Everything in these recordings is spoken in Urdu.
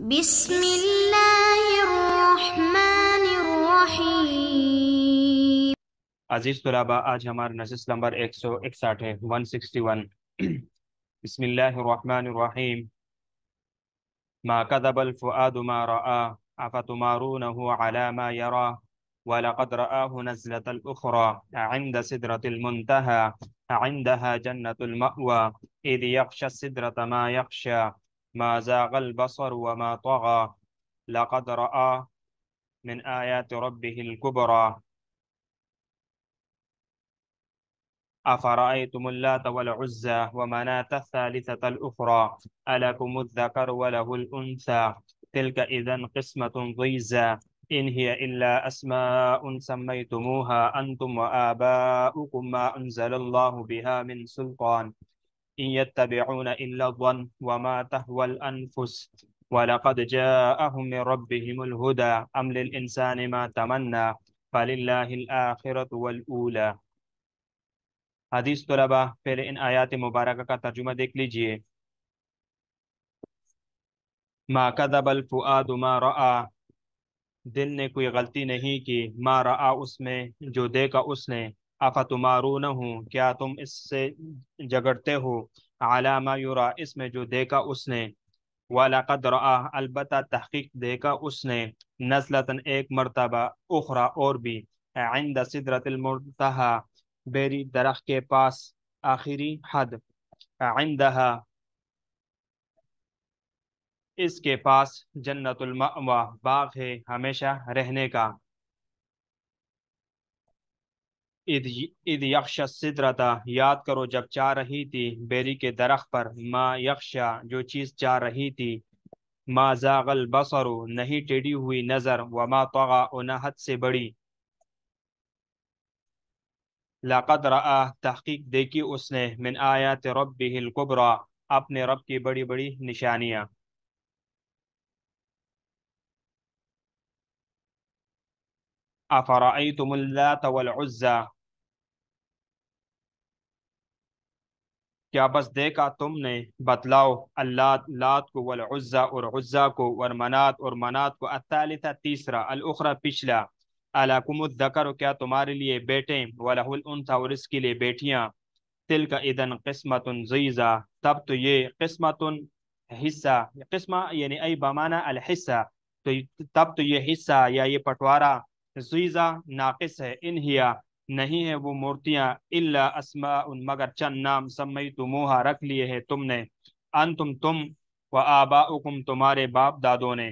بسم اللہ الرحمن الرحیم۔ عزیز طلباء، آج ہمارا نشست نمبر 161 ہے 161۔ بسم اللہ الرحمن الرحیم۔ ما كذب الفؤاد ما رأى أفتمارونه على ما يرى ولقد رآه نزلة الأخرى عند سدرة المنتهى عندها جنة المأوى إذ يغشى السدرة ما يغشى ما زاغ البصر وما طغى لقد رأى من آيات ربه الكبرى أفرأيتم اللات والعزى ومناة الثالثة الأخرى ألكم الذكر وله الأنثى تلك إذا قسمة ضيزى إن هي إلا أسماء سميتموها أنتم وآباؤكم ما أنزل الله بها من سلطان إن يتبعون إلا الظن وما تهوى الأنفس ولقد جاءهم من ربهم الهدى أم للإنسان ما تمنى فلله الآخرة والأولى۔ حدیث طلبہ، پہلے ان آیات مبارکہ کا ترجمہ دیکھ لیجئے۔ ما کذب الفؤاد ما رآ، دل نے کوئی غلطی نہیں کی، ما رآ اس میں جو دیکھا اس نے، افتمارونہ، کیا تم اس سے جگڑتے ہو، علی ما یرا، اس میں جو دیکھا اس نے، وَلَقَدْ رَآ، البتہ تحقیق دیکھا اس نے، نزلتاً ایک مرتبہ، اخرى اور بھی، عند سدرۃ المنتہی، بیری درخت کے پاس، آخری حد، عندها، اس کے پاس، جنت المأوى، باغ ہے ہمیشہ رہنے کا، اذ یغشی السدرۃ، یاد کرو جب چاہ رہی تھی بیری کے درخت پر، ما یغشا، جو چیز چاہ رہی تھی، ما زاغ البصر، نہیں ٹیڑھی ہوئی نظر، وما طغى، اور نہ حد سے بڑی، لقد رآ، تحقیق دیکھی اس نے، من آیات ربہ الکبریٰ، اپنے رب کی بڑی بڑی نشانیاں۔ افرأیتم اللات والعزى، کیا بس دیکھا تم نے، بتلاؤ، اللات، لات کو، والعزى اور عزا کو، والمنات اور منات کو، الثالثہ تیسرا، الاخرى پچھلا، الکم الذکر، کیا تمہارے لیے بیٹے، وله الانثى، اور اس کے لیے بیٹیاں، تلک اذن قسمت ضیزہ، تب تو یہ قسمت حصہ، قسمہ یعنی ای بمانا الحصہ، تو تب تو یہ حصہ یا یہ پٹوارا، ضیزہ ناقص ہے، انہیا نہیں ہے وہ مورتیاں، الا اسماء مگر چند نام، سمیتموہا رکھ لیے ہے تم نے، انتم تم، و آباؤکم تمہارے باپ دادوں نے،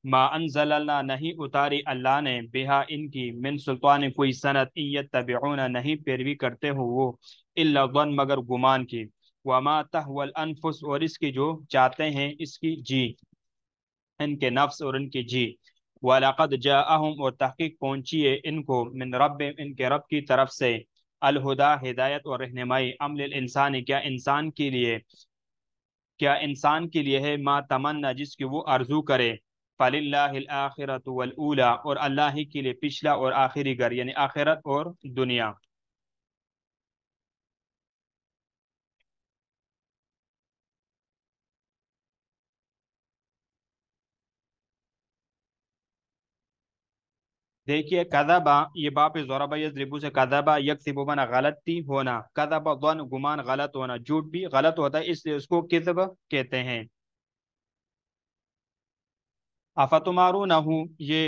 ما انزل اللہ نہیں اتاری اللہ نے، بہا ان کی، من سلطان کوئی سند، ان یتبعون نہیں پیروی کرتے ہو وہ، الا ظن مگر گمان کی، وما تهوى الانفس، اور اس کی جو چاہتے ہیں اس کی جی، ان کے نفس اور ان کی جی، وَلَقَدْ جَاءَهُمْ، اور تحقیق پہنچی ہے ان کو، من رب، ان کے رب کی طرف سے، الہدا، ہدایت اور رہنمائی، ام للانسان، کیا انسان کے لیے ہے، ما تمنا، جس کی وہ آرزو کرے، فَلِلَّهِ الْآخِرَةُ وَالْأُولَى، اور اللہ ہی کے لیے پچھلا اور آخری گھر، یعنی آخرت اور دنیا۔ دیکھیے کذبا، یہ باپ ضربہ یضربو سے، کذبا یکسب بنا غلطی ہونا، کذبا ظن گمان غلط ہونا، جھوٹ بھی غلط ہوتا ہے اس لیے اس کو کذب کہتے ہیں۔ افتمارونہ، یہ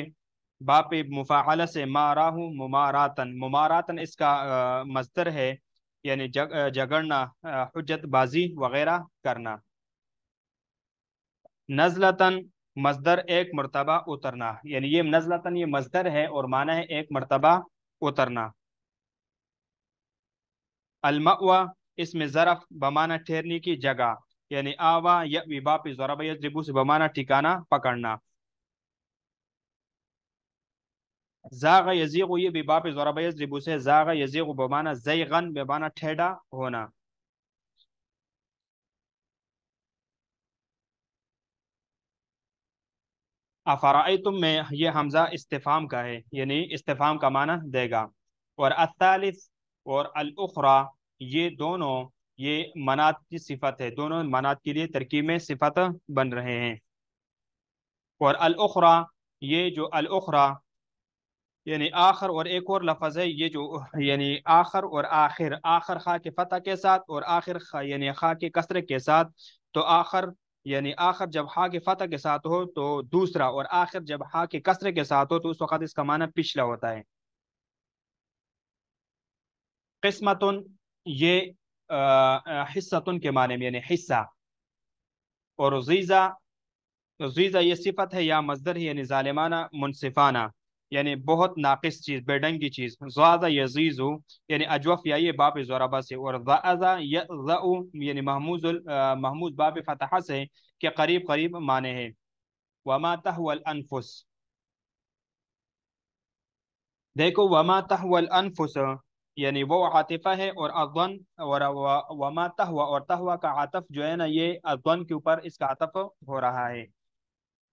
باپ مفاعلہ سے، ماراہ مماراتن، مماراتن اس کا مصدر ہے، یعنی جگڑنا، حجت بازی وغیرہ کرنا، نزلتن مصدر ایک مرتبہ اترنا، یعنی یہ نزلتن یہ مصدر ہے اور معنی ہے ایک مرتبہ اترنا، المأوى اس میں ظرف بمانا ٹھہرنے کی جگہ، یعنی آوا یأوی، باپ ضرب یضرب سے بمانا ٹھکانا پکڑنا، زاغ یزیغ، یہ بھی باپ ضرب یضرب سے، زاغ یزیغ بمانا زیغن، بمانا ٹھیڑا ہونا، افرائیتم میں یہ حمزہ استفہام کا ہے، یعنی استفہام کا معنی دے گا، اور الثالث اور الاخرى، یہ دونوں، یہ منات کی صفت ہے، دونوں منات کے لیے ترکیب میں صفت بن رہے ہیں۔ اور الاخرى، یہ جو الاخرى یعنی آخر، اور ایک اور لفظ ہے یہ جو یعنی آخر اور آخر، آخر خا کے فتح کے ساتھ اور آخر خا یعنی خا کے کسرے کے ساتھ. تو آخر یعنی آخر جب ہا کے فتح کے ساتھ ہو تو دوسرا، اور آخر جب ہا کے کسرے کے ساتھ ہو تو اس وقت اس کا معنی پچھلا ہوتا ہے. قسمتن، یہ حصتن کے معنی میں یعنی حصہ. اور غیزہ، غیزہ یہ صفت ہے یا مصدر ہے یعنی ظالمانہ منصفانہ، یعنی بہت ناقص چیز، بے ڈنگی چیز. زازہ یزیزو یعنی اجوف یا یہ باب ضربہ سے، اور ضعزہ یضع یعنی محموز باب فتحہ سے کہ قریب قریب معنی ہے. وما تهوى الانفس، دیکھو وما تهوى الانفس یعنی وہ عاطفہ ہے، اور اظن اور وما تهوى اور تهوى کا عاطف جو ہے نا یہ اظن کے اوپر اس کا عاطف ہو رہا ہے.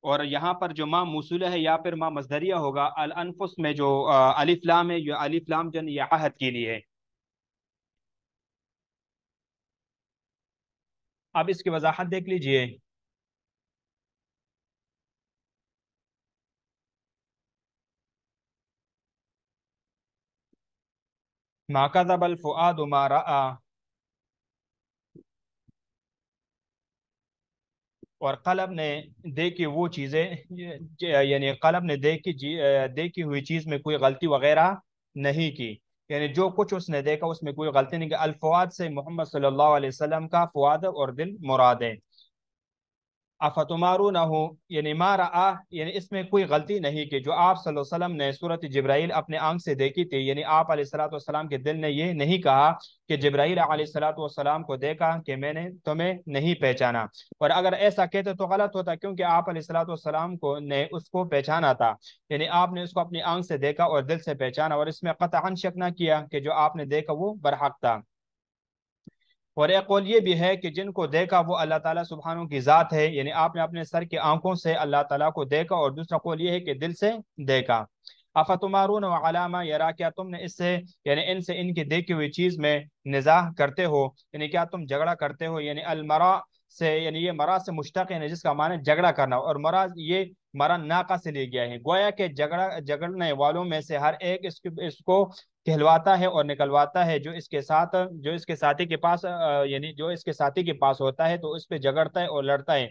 اور یہاں پر جو ماں موصولہ ہے یا پھر ماں مصدریہ ہوگا. الانفس میں جو الف لام ہے، یہ الف لام جو ہے یہ عہد کے لیے ہے. اب اس کی وضاحت دیکھ لیجئے. ما کذب الفؤاد ما رأى، اور قلب نے دیکھی وہ چیزیں، یعنی قلب نے دیکھی ہوئی چیز میں کوئی غلطی وغیرہ نہیں کی، یعنی جو کچھ اس نے دیکھا اس میں کوئی غلطی نہیں کی. الفؤاد سے محمد صلی اللہ علیہ وسلم کا فؤاد اور دل مراد ہے. افتمارونہ یعنی ما رآ یعنی اس میں کوئی غلطی نہیں کی جو آپ صلی اللہ علیہ وسلم نے صورت جبرائیل اپنے آنکھ سے دیکھی تھی. یعنی آپ علیہ الصلوۃ والسلام کے دل نے یہ نہیں کہا کہ جبرائیل علیہ الصلوۃ والسلام کو دیکھا کہ میں نے تمہیں نہیں پہچانا. اور اگر ایسا کہتے تو غلط ہوتا، کیونکہ آپ علیہ الصلوۃ والسلام کو نے اس کو پہچانا تھا. یعنی آپ نے اس کو اپنی آنکھ سے دیکھا اور دل سے پہچانا، اور اس میں قطعاً شک نہ کیا کہ جو آپ نے دیکھا وہ برحق تھا. اور ایک قول یہ بھی ہے کہ جن کو دیکھا وہ اللہ تعالیٰ سبحانہ کی ذات ہے، یعنی آپ نے اپنے سر کی آنکھوں سے اللہ تعالیٰ کو دیکھا. اور دوسرا قول یہ ہے کہ دل سے دیکھا. افتمارون علامہ یرا، کیا تم نے اس سے یعنی ان سے ان کی دیکھی ہوئی چیز میں نزاع کرتے ہو، یعنی کیا تم جھگڑا کرتے ہو. یعنی المرا سے یعنی یہ مرا سے مشتق ہے جس کا معنی جھگڑا کرنا، اور مرا یہ مرا ناقہ سے لے گیا ہے. گویا کہ جھگڑنے والوں میں سے ہر ایک اس کو کہلواتا ہے اور نکلواتا ہے جو اس کے ساتھ جو اس کے ساتھی کے پاس یعنی جو اس کے ساتھی کے پاس ہوتا ہے تو اس پہ جھگڑتا ہے اور لڑتا ہے.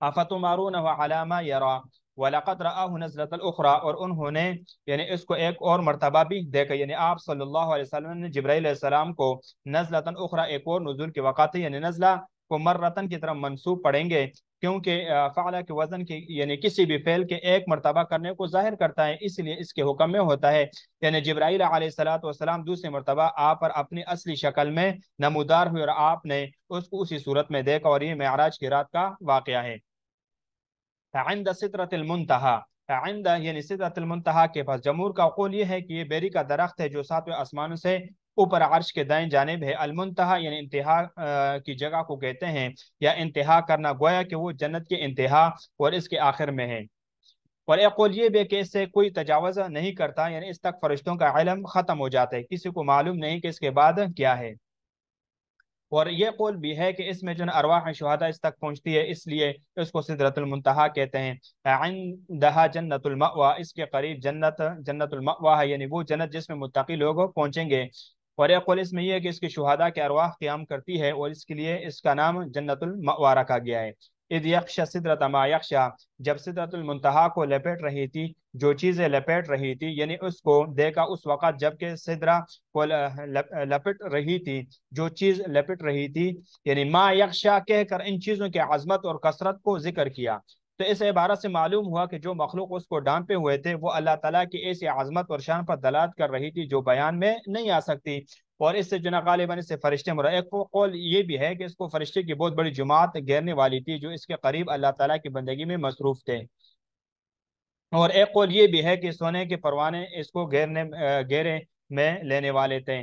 افتمارونہ علی ما یرا وَلَقَدْ رَآهُ نَزْلَةً الْأُخْرَى، اور انہوں نے یعنی اس کو ایک اور مرتبہ بھی دیکھا. یعنی آپ صلی اللہ علیہ وسلم نے جبرائیل علیہ السلام کو نزلۃ اخرى ایک اور نزول کے وقت ہے، یعنی نزلہ کو مرتن کی طرف منسوب پڑھیں گے کیونکہ فعلہ کے وزن کی یعنی کسی بھی فعل کے ایک مرتبہ کرنے کو ظاہر کرتا ہے، اس لیے اس کے حکم میں ہوتا ہے. یعنی جبرائیل علیہ الصلوۃ والسلام دوسری مرتبہ آپ پر اپنی اصلی شکل میں نمودار ہوئے، اور آپ نے اس کو اسی صورت میں دیکھا. اور یہ معراج کی رات کا واقعہ ہے. عند سدرۃ المنتہا، عند یعنی سدرۃ المنتہا کے پاس. جمہور کا قول یہ ہے کہ یہ بیری کا درخت ہے جو ساتویں آسمانوں سے اوپر عرش کے دائیں جانب ہے. المنتہا یعنی انتہا کی جگہ کو کہتے ہیں، یا انتہا کرنا، گویا کہ وہ جنت کے انتہا اور اس کے آخر میں ہے. اور ایک قول یہ بھی کہ اس سے کوئی تجاوز نہیں کرتا، یعنی اس تک فرشتوں کا علم ختم ہو جاتا ہے، کسی کو معلوم نہیں کہ اس کے بعد کیا ہے. اور یہ قول بھی ہے کہ اس میں جو ارواح شہداء اس تک پہنچتی ہے، اس لیے اس کو سدرۃ المنتہا کہتے ہیں. عندها جنت المأوى، اس کے قریب جنت المأوى ہے، یعنی وہ جنت جس میں متقی لوگ پہنچیں گے. اور ایک قول اس میں یہ ہے کہ اس کی شہداء کے ارواح قیام کرتی ہے، اور اس کے لیے اس کا نام جنت المأوى رکھا گیا ہے. اذ یغشی سدرۃ ما یغشی، جب سدرۃ المنتہا کو لپیٹ رہی تھی جو چیزیں لپیٹ رہی تھی، یعنی اس کو دیکھا اس وقت جب کہ سدرہ کو لپٹ رہی تھی، جو چیز لپٹ رہی تھی. یعنی ما یغشا کہہ کر ان چیزوں کی عظمت اور کثرت کو ذکر کیا. تو اس عبارت سے معلوم ہوا کہ جو مخلوق اس کو ڈانپے ہوئے تھے وہ اللہ تعالیٰ کی ایسی عظمت اور شان پر دلالت کر رہی تھی جو بیان میں نہیں آ سکتی. اور اس سے جناب غالباً اس سے فرشتے مراد. ایک قول یہ بھی ہے کہ اس کو فرشتے کی بہت بڑی جماعت گھیرنے والی تھی جو اس کے قریب اللہ تعالیٰ کی بندگی میں مصروف تھے. اور ایک قول یہ بھی ہے کہ سونے کے پروانے اس کو گھیرے میں لینے والے تھے.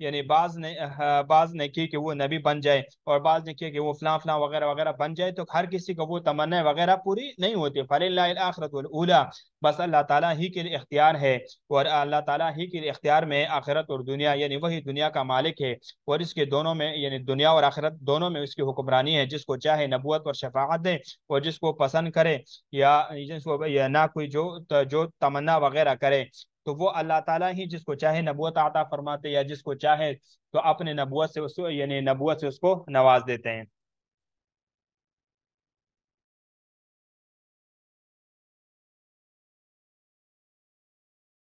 یعنی بعض نے کی کہ وہ نبی بن جائے، اور بعض نے کیا کہ وہ فلاں فلاں وغیرہ وغیرہ بن جائے، تو ہر کسی کو وہ تمنا وغیرہ پوری نہیں ہوتی. فَلِلَّهِ الْآخِرَةُ وَالْأُولَىٰ، بس اللہ تعالیٰ ہی کے لیے اختیار ہے، اور اللہ تعالیٰ ہی کے لیے اختیار میں آخرت اور دنیا، یعنی وہی دنیا کا مالک ہے، اور اس کے دونوں میں، یعنی دنیا اور آخرت دونوں میں اس کی حکمرانی ہے. جس کو چاہے نبوت اور شفاعت دے، اور جس کو پسند کرے یا نہ کوئی جو تمنا وغیرہ کرے، تو وہ اللہ تعالیٰ ہی جس کو چاہے نبوت عطا فرماتے، یا جس کو چاہے تو اپنے نبوت سے یعنی نبوت سے اس کو نواز دیتے ہیں.